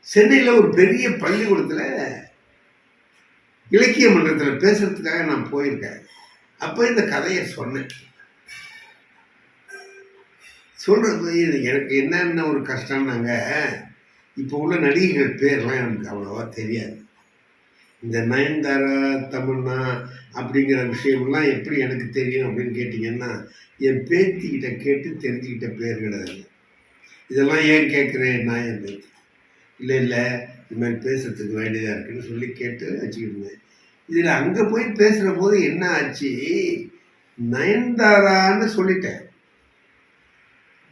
சென்னையில் ஒரு பெரிய பள்ளிக்கூடத்தில் இலக்கிய மன்றத்தில் பேசுறதுக்காக நான் போயிருக்கேன். அப்போ இந்த கதையை சொன்னேன். சொல்றது எனக்கு என்னென்ன ஒரு கஷ்டம்னாங்க, இப்போ உள்ள நடிகைகள் பேர்லாம் எனக்கு அவ்வளோவா தெரியாது. இந்த நயன்தாரா, தமன்னா அப்படிங்கிற விஷயம்லாம் எப்படி எனக்கு தெரியும் அப்படின்னு கேட்டிங்கன்னா, என் பேத்திக்கிட்ட கேட்டு தெரிஞ்சுக்கிட்ட பேர்கள் அது. இதெல்லாம் ஏன் கேட்குறேன், நான் என் பேத்தி இல்லை இது மாதிரி பேசுறதுக்கு வேண்டியதாக இருக்குன்னு சொல்லி கேட்டு வச்சுக்கிருந்தேன். இதில் அங்கே போய் பேசுகிற போது என்ன ஆச்சு, நயன்தாரான்னு சொல்லிட்டேன்.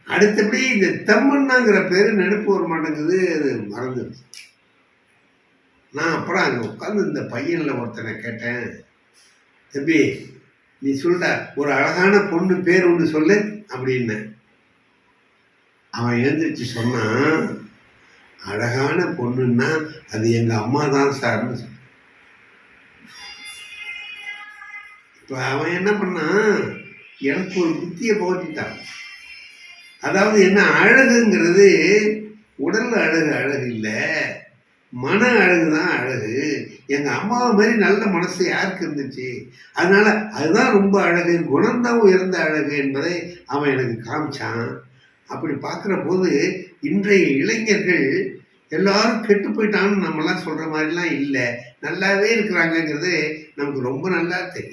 அடுத்தபடி இந்த தம்மன்னாங்கிற பேர் நெருப்பு வர மாட்டேங்குது, அது மறந்துடுச்சு. நான் அப்புறம் அங்கே உட்காந்து இந்த பையனில் ஒருத்தனை கேட்டேன், தம்பி நீ சொல்ற ஒரு அழகான பொண்ணு பேர் ஒன்று சொல்லு அப்படின்னேன். அவன் எழுந்திரிச்சு சொன்னான், அழகான பொண்ணுன்னா அது எங்கள் அம்மா தான் சார்னு சொன்னான். இப்போ அவன் என்ன பண்ணான், எனக்கு ஒரு புத்தியை போட்டிட்டான். அதாவது என்ன, அழகுங்கிறது உடல் அழகு இல்லை, மன அழகு தான் அழகு. எங்கள் அம்மாவை மாதிரி நல்ல மனசு யாருக்கு இருந்துச்சு, அதனால அதுதான் ரொம்ப அழகு, குணம்தான் உயர்ந்த அழகு என்பதை அவன் எனக்கு காமிச்சான். அப்படி பார்க்குற போது இன்றைய இளைஞர்கள் எல்லாரும் கெட்டு போயிட்டான்னு நம்மலாம் சொல்கிற மாதிரிலாம் இல்லை, நல்லாவே இருக்கிறாங்கங்கிறது நமக்கு ரொம்ப நல்லா தெரியும்.